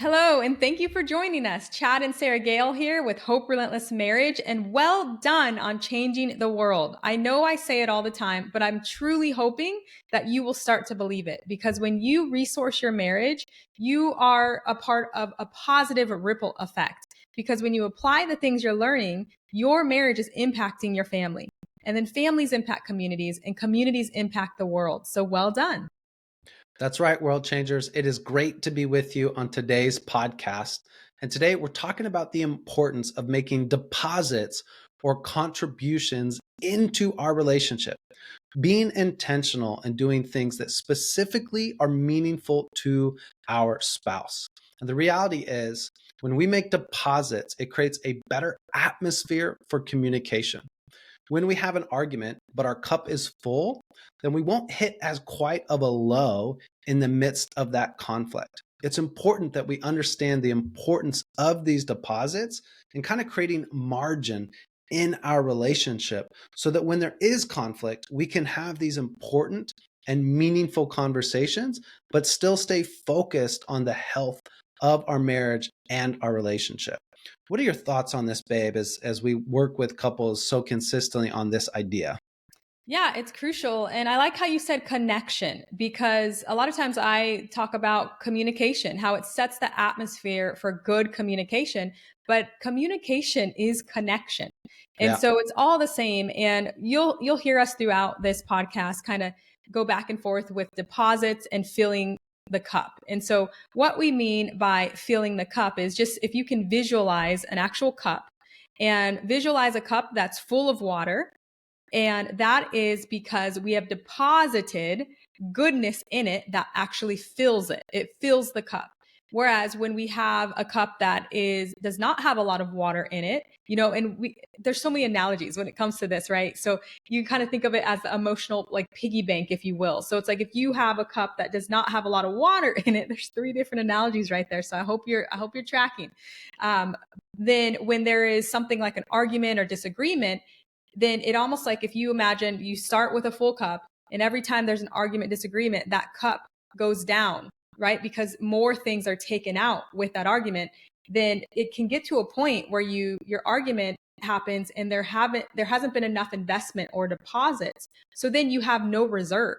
Hello, and thank you for joining us. Chad and Sarah Gayle here with Hope Relentless Marriage, and well done on changing the world. I know I say it all the time, but I'm truly hoping that you will start to believe it because when you resource your marriage, you are a part of a positive ripple effect. Because when you apply the things you're learning, your marriage is impacting your family. And then families impact communities, and communities impact the world. So well done. That's right, world changers. It is great to be with you on today's podcast. And today we're talking about the importance of making deposits or contributions into our relationship, being intentional and doing things that specifically are meaningful to our spouse. And the reality is, when we make deposits, it creates a better atmosphere for communication. When we have an argument, but our cup is full, then we won't hit as quite of a low in the midst of that conflict. It's important that we understand the importance of these deposits and kind of creating margin in our relationship so that when there is conflict, we can have these important and meaningful conversations, but still stay focused on the health of our marriage and our relationship. What are your thoughts on this, babe, as we work with couples so consistently on this idea? Yeah, it's crucial. And I like how you said connection because a lot of times I talk about communication, how it sets the atmosphere for good communication, but communication is connection. And Yeah. so it's all the same and you'll hear us throughout this podcast kind of go back and forth with deposits and filling the cup. And so what we mean by filling the cup is just if you can visualize an actual cup and visualize a cup that's full of water, and that is because we have deposited goodness in it that actually fills it. It fills the cup. Whereas when we have a cup that does not have a lot of water in it, and there's so many analogies when it comes to this, right? So you kind of think of it as the emotional like piggy bank, if you will. So it's like if you have a cup that does not have a lot of water in it, there's three different analogies right there. So I hope you're tracking. Then when there is something like an argument or disagreement, then it almost like if you imagine you start with a full cup and every time there's an argument, disagreement, that cup goes down, right? Because more things are taken out with that argument, then it can get to a point where your argument happens and there hasn't been enough investment or deposits. So then you have no reserve.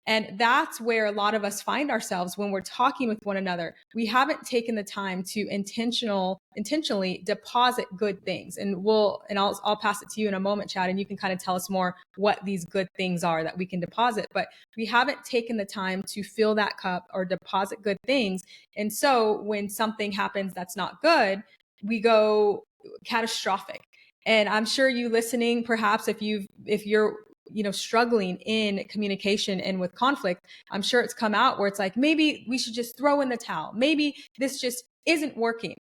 And that's where a lot of us find ourselves when we're talking with one another. We haven't taken the time to intentionally deposit good things. And I'll pass it to you in a moment, Chad, and you can kind of tell us more what these good things are that we can deposit. But we haven't taken the time to fill that cup or deposit good things. And so when something happens that's not good, we go catastrophic. And I'm sure you listening, perhaps if you're struggling in communication and with conflict, I'm sure it's come out where it's like, maybe we should just throw in the towel. Maybe this just isn't working.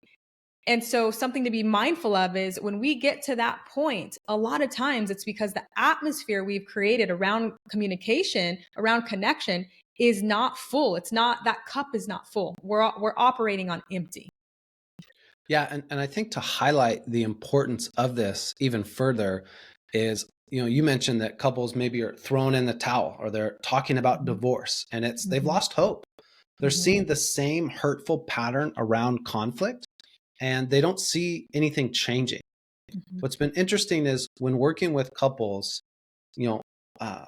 And so something to be mindful of is when we get to that point, a lot of times it's because the atmosphere we've created around communication, around connection is not full. It's not, that cup is not full. We're operating on empty. Yeah. And I think to highlight the importance of this even further is, you mentioned that couples maybe are thrown in the towel or they're talking about divorce and they've lost hope. They're seeing the same hurtful pattern around conflict and they don't see anything changing. What's been interesting is when working with couples, you know, uh,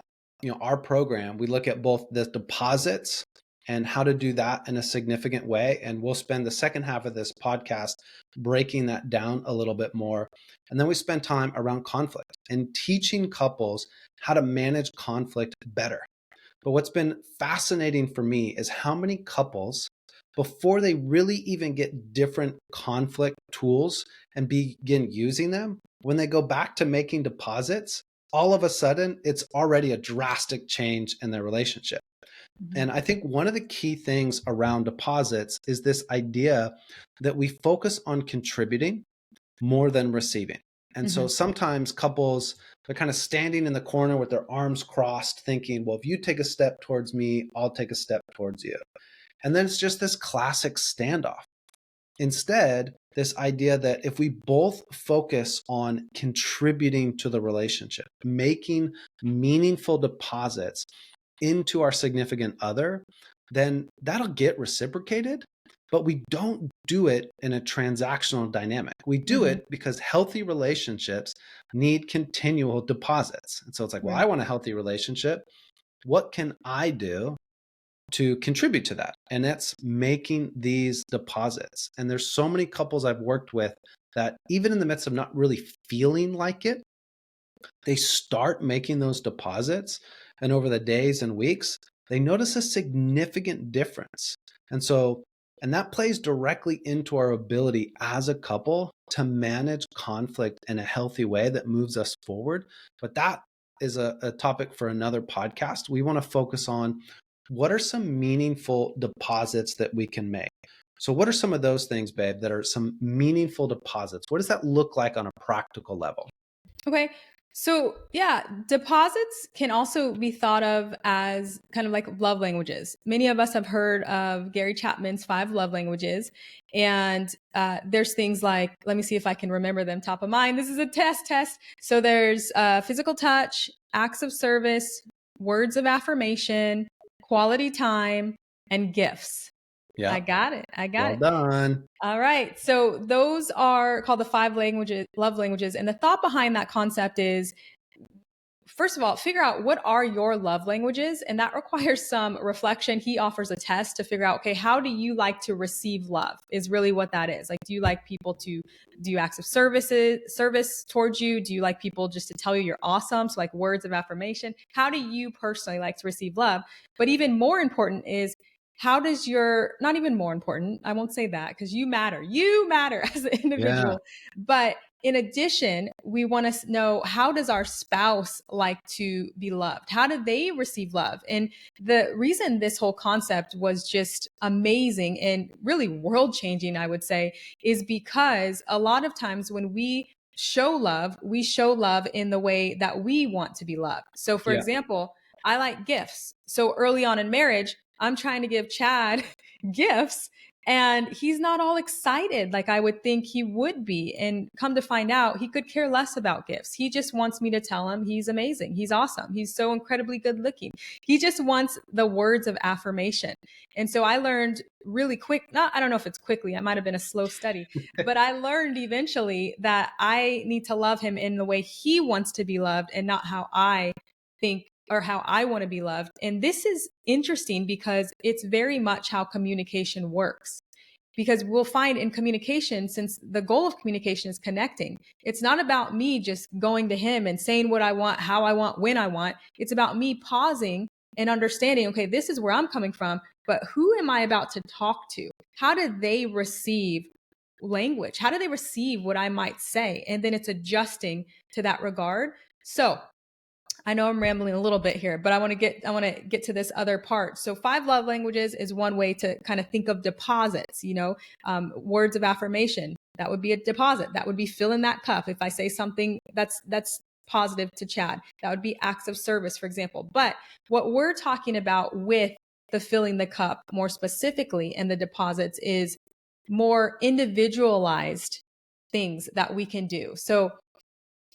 our program, we look at both the deposits and how to do that in a significant way. And we'll spend the second half of this podcast breaking that down a little bit more. And then we spend time around conflict and teaching couples how to manage conflict better. But what's been fascinating for me is how many couples, before they really even get different conflict tools and begin using them, when they go back to making deposits, all of a sudden it's already a drastic change in their relationship. And I think one of the key things around deposits is this idea that we focus on contributing more than receiving. And so sometimes couples, they're kind of standing in the corner with their arms crossed, thinking, well, if you take a step towards me, I'll take a step towards you. And then it's just this classic standoff. Instead, this idea that if we both focus on contributing to the relationship, making meaningful deposits into our significant other, then that'll get reciprocated. but we don't do it in a transactional dynamic. We do Mm-hmm. it because healthy relationships need continual deposits. And so it's like, well, I Right. want a healthy relationship. What can I do to contribute to that? And that's making these deposits. And there's so many couples I've worked with that even in the midst of not really feeling like it, they start making those deposits. And over the days and weeks, they notice a significant difference. And so, and that plays directly into our ability as a couple to manage conflict in a healthy way that moves us forward. But that is a topic for another podcast. We want to focus on what are some meaningful deposits that we can make. So, what are some of those things, babe, that are some meaningful deposits? What does that look like on a practical level? Okay. So, yeah, deposits can also be thought of as kind of like love languages. Many of us have heard of Gary Chapman's 5 love languages. And there's things like, let me see if I can remember them top of mind. This is a test. So, there's physical touch, acts of service, words of affirmation, quality time, and gifts. I Yeah. got it. I got Well it. done. All right. So those are called the 5 love languages. And the thought behind that concept is, first of all, figure out what are your love languages. And that requires some reflection. He offers a test to figure out, okay, how do you like to receive love is really what that is. Like, do you like people to do acts of service towards you? Do you like people just to tell you you're awesome? So like words of affirmation. How do you personally like to receive love? But even more important is, how does your, not even more important, I won't say that because you matter as an Yeah. individual. But in addition, we want to know, how does our spouse like to be loved? How do they receive love? And the reason this whole concept was just amazing and really world changing, I would say, is because a lot of times when we show love in the way that we want to be loved. So for Yeah. example, I like gifts. So early on in marriage, I'm trying to give Chad gifts and he's not all excited like I would think he would be. And come to find out, he could care less about gifts. He just wants me to tell him he's amazing. He's awesome. He's so incredibly good looking. He just wants the words of affirmation. And so I learned really quick, I don't know if it's quickly, it might have been a slow study, but I learned eventually that I need to love him in the way he wants to be loved and not how I think or how I want to be loved. And this is interesting because it's very much how communication works. Because we'll find in communication, since the goal of communication is connecting, it's not about me just going to him and saying what I want, how I want, when I want. It's about me pausing and understanding, okay, this is where I'm coming from, but who am I about to talk to? How do they receive language? How do they receive what I might say? And then it's adjusting to that regard. So I know I'm rambling a little bit here, but I want to get to this other part. So 5 love languages is one way to kind of think of deposits, words of affirmation. That would be a deposit. That would be filling that cup. If I say something that's positive to Chad, that would be acts of service, for example. But what we're talking about with the filling the cup more specifically and the deposits is more individualized things that we can do. So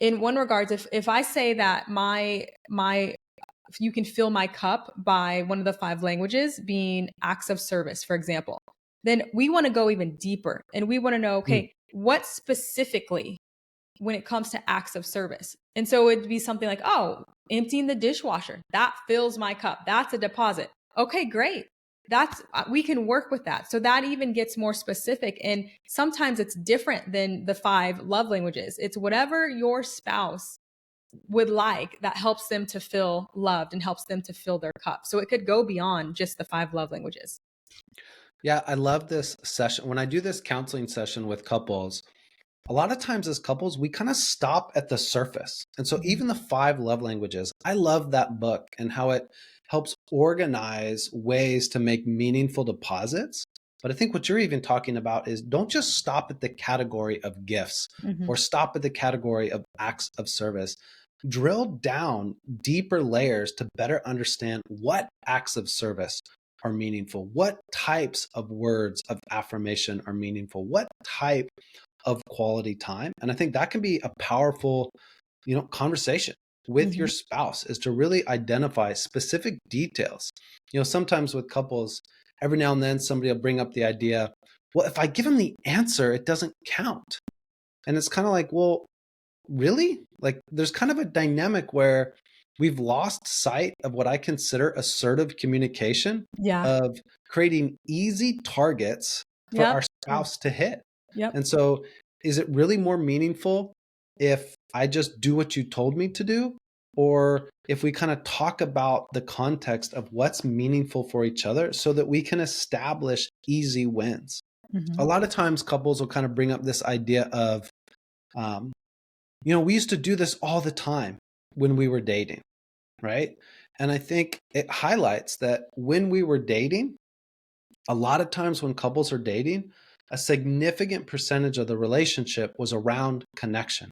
in one regards, if I say that if you can fill my cup by one of the 5 languages being acts of service, for example, then we want to go even deeper and we want to know, okay, what specifically when it comes to acts of service? And so it'd be something like, oh, emptying the dishwasher, that fills my cup. That's a deposit. Okay, great. We can work with that. So that even gets more specific. And sometimes it's different than the 5 love languages. It's whatever your spouse would like that helps them to feel loved and helps them to fill their cup. So it could go beyond just the 5 love languages. Yeah, I love this session. When I do this counseling session with couples, a lot of times as couples, we kind of stop at the surface. And so even the 5 love languages, I love that book and how it helps organize ways to make meaningful deposits. But I think what you're even talking about is don't just stop at the category of gifts or stop at the category of acts of service. Drill down deeper layers to better understand what acts of service are meaningful, what types of words of affirmation are meaningful, what type of quality time. And I think that can be a powerful, conversation with your spouse, is to really identify specific details. Sometimes with couples, every now and then somebody will bring up the idea, well, if I give them the answer, it doesn't count. And it's kind of like, well, really? Like there's kind of a dynamic where we've lost sight of what I consider assertive communication, Yeah. of creating easy targets for our Yep. spouse to hit. Yep. And so is it really more meaningful if I just do what you told me to do? Or if we kind of talk about the context of what's meaningful for each other so that we can establish easy wins? A Mhm. lot of times couples will kind of bring up this idea of, um, we used to do this all the time when we were dating, right? And I think it highlights that when we were dating, a lot of times when couples are dating, a significant percentage of the relationship was around connection.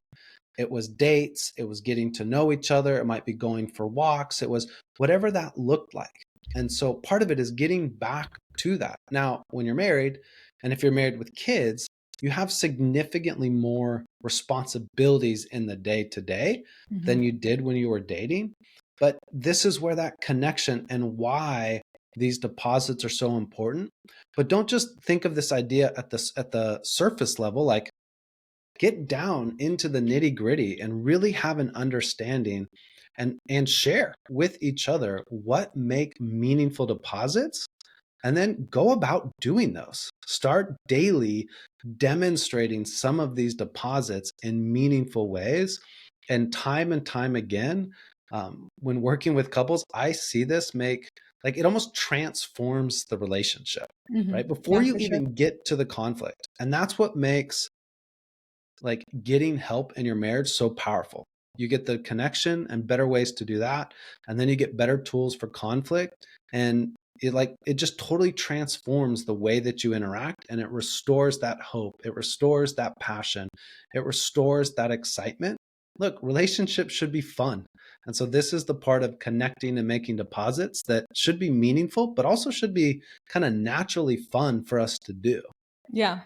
It was dates, it was getting to know each other, it might be going for walks, it was whatever that looked like. And so part of it is getting back to that. Now, when you're married, and if you're married with kids, you have significantly more responsibilities in the day to day than Mhm. you did when you were dating. But this is where that connection and why these deposits are so important. But don't just think of this idea at the surface level, like get down into the nitty gritty and really have an understanding and share with each other what make meaningful deposits, and then go about doing those. Start daily demonstrating some of these deposits in meaningful ways. And time again, when working with couples, I see this make, like, it almost transforms the relationship, Mhm. right? Before Yeah, you for sure. even get to the conflict. And that's what makes like getting help in your marriage so powerful. You get the connection and better ways to do that, and then you get better tools for conflict, and it just totally transforms the way that you interact, and it restores that hope, it restores that passion, it restores that excitement. Look, relationships should be fun. And so this is the part of connecting and making deposits that should be meaningful, but also should be kind of naturally fun for us to do. Yeah.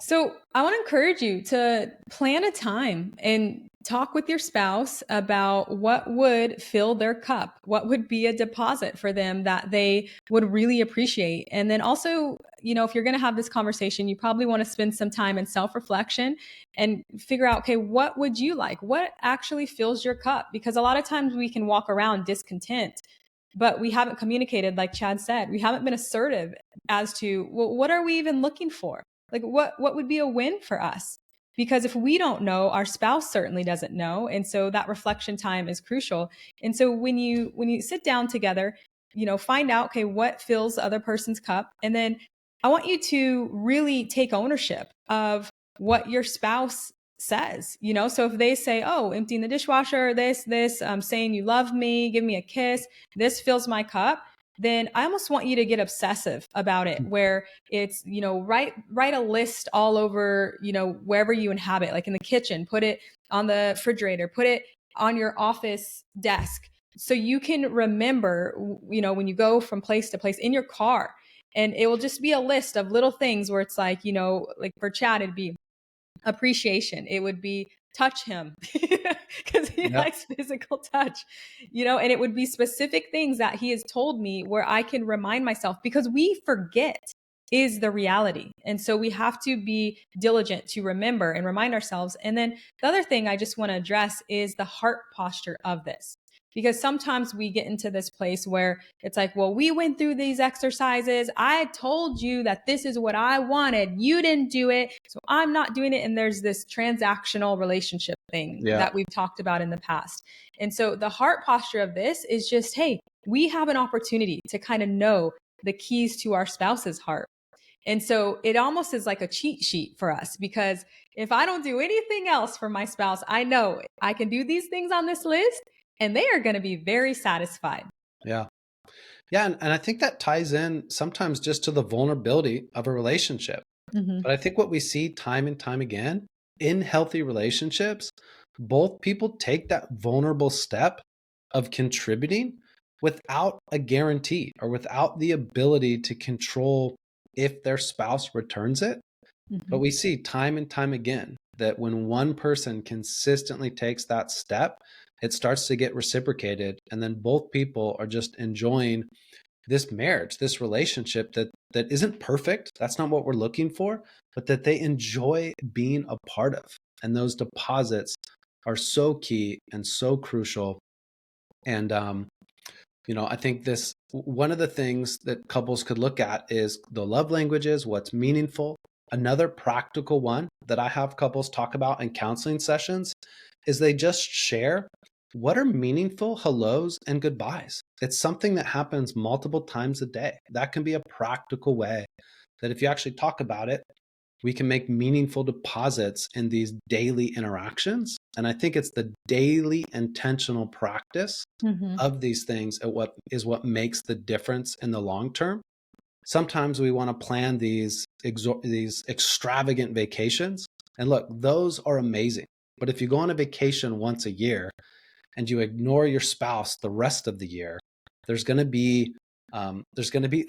So I want to encourage you to plan a time and talk with your spouse about what would fill their cup, what would be a deposit for them that they would really appreciate. And then also, if you're going to have this conversation, you probably want to spend some time in self-reflection and figure out, okay, what would you like? What actually fills your cup? Because a lot of times we can walk around discontent, but we haven't communicated, like Chad said, we haven't been assertive as to, well, what are we even looking for? Like what would be a win for us? Because if we don't know, our spouse certainly doesn't know. And so that reflection time is crucial. And so when you sit down together, find out, okay, what fills the other person's cup. And then I want you to really take ownership of what your spouse says. So if they say, oh, emptying the dishwasher, this, saying you love me, give me a kiss, this fills my cup, then I almost want you to get obsessive about it, where it's, write a list all over, wherever you inhabit, like in the kitchen, put it on the refrigerator, put it on your office desk. So you can remember, when you go from place to place in your car, and it will just be a list of little things where it's like, like for Chad, it'd be appreciation. It would be touch him because he Yeah. likes physical touch, and it would be specific things that he has told me where I can remind myself, because we forget is the reality. And so we have to be diligent to remember and remind ourselves. And then the other thing I just want to address is the heart posture of this. Because sometimes we get into this place where it's like, well, we went through these exercises. I told you that this is what I wanted. You didn't do it. So I'm not doing it. And there's this transactional relationship thing Yeah. that we've talked about in the past. And so the heart posture of this is just, hey, we have an opportunity to kind of know the keys to our spouse's heart. And so it almost is like a cheat sheet for us, because if I don't do anything else for my spouse, I know I can do these things on this list and they are going to be very satisfied. Yeah. Yeah. And I think that ties in sometimes just to the vulnerability of a relationship. Mm-hmm. But I think what we see time and time again in healthy relationships, both people take that vulnerable step of contributing without a guarantee or without the ability to control if their spouse returns it. But Mm-hmm. we see time and time again that when one person consistently takes that step, it starts to get reciprocated. And then both people are just enjoying this marriage, this relationship that isn't perfect. That's not what we're looking for, but that they enjoy being a part of. And those deposits are so key and so crucial. And I think one of the things that couples could look at is the love languages, what's meaningful. Another practical one that I have couples talk about in counseling sessions is they just share what are meaningful hellos and goodbyes. It's something that happens multiple times a day. That can be a practical way that if you actually talk about it, we can make meaningful deposits in these daily interactions. And I think it's the daily intentional practice of these things what makes the difference in the long term. Sometimes we want to plan these extravagant vacations. And look, those are amazing. But if you go on a vacation once a year and you ignore your spouse the rest of the year, there's going to be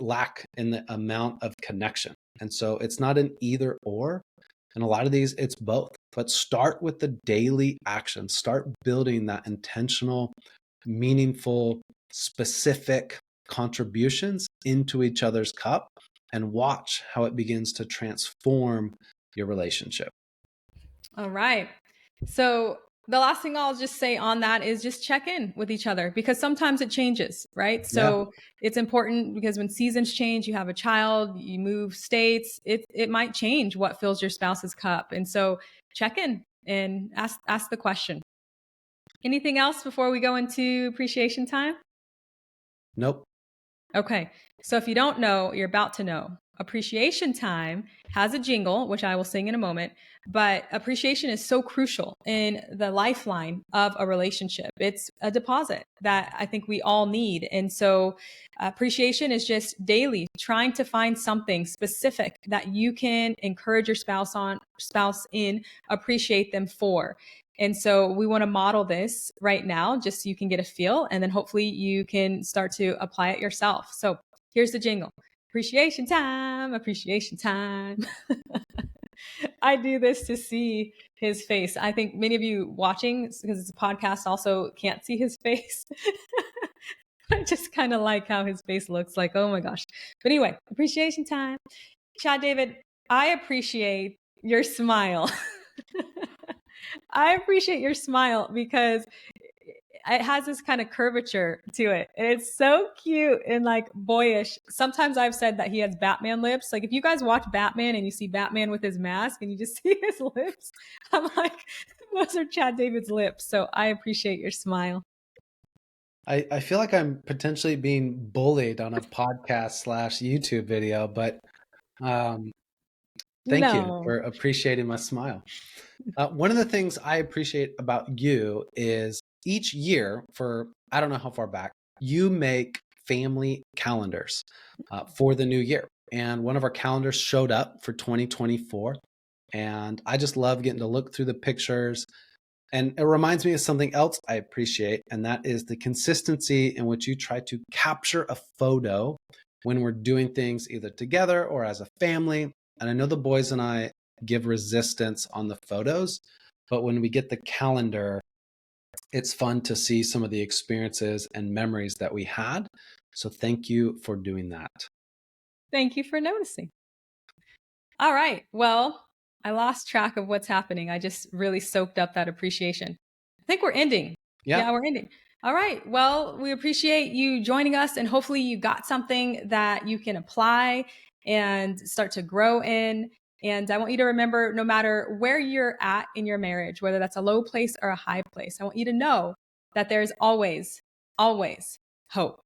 lack in the amount of connection. And so it's not an either or. And a lot of these, it's both. But start with the daily action. Start building that intentional, meaningful, specific contributions into each other's cup and watch how it begins to transform your relationship. All right. So the last thing I'll just say on that is just check in with each other, because sometimes it changes, right? So it's important because when seasons change, you have a child, you move states, it might change what fills your spouse's cup. And so check in and ask the question. Anything else before we go into appreciation time? Nope. Okay. So if you don't know, you're about to know. Appreciation time has a jingle, which I will sing in a moment, but appreciation is so crucial in the lifeline of a relationship. It's a deposit that I think we all need. And so appreciation is just daily trying to find something specific that you can encourage your spouse in, appreciate them for. And so we want to model this right now just so you can get a feel, and then hopefully you can start to apply it yourself. So here's the jingle. Appreciation time, appreciation time. I do this to see his face. I think many of you watching, because it's a podcast, also can't see his face. I just kind of like how his face looks like, oh my gosh. But anyway, appreciation time. Chad David, I appreciate your smile. I appreciate your smile because it has this kind of curvature to it. And it's so cute and like boyish. Sometimes I've said that he has Batman lips. Like if you guys watch Batman and you see Batman with his mask and you just see his lips, I'm like, those are Chad David's lips. So I appreciate your smile. I feel like I'm potentially being bullied on a podcast / YouTube video, but thank you for appreciating my smile. One of the things I appreciate about you is each year for, I don't know how far back, you make family calendars for the new year. And one of our calendars showed up for 2024. And I just love getting to look through the pictures. And it reminds me of something else I appreciate, and that is the consistency in which you try to capture a photo when we're doing things either together or as a family. And I know the boys and I give resistance on the photos, but when we get the calendar, it's fun to see some of the experiences and memories that we had. So thank you for doing that. Thank you for noticing. All right. Well, I lost track of what's happening. I just really soaked up that appreciation. I think we're ending. Yeah, we're ending. All right. Well, we appreciate you joining us, and hopefully you got something that you can apply and start to grow in. And I want you to remember, no matter where you're at in your marriage, whether that's a low place or a high place, I want you to know that there's always, always hope.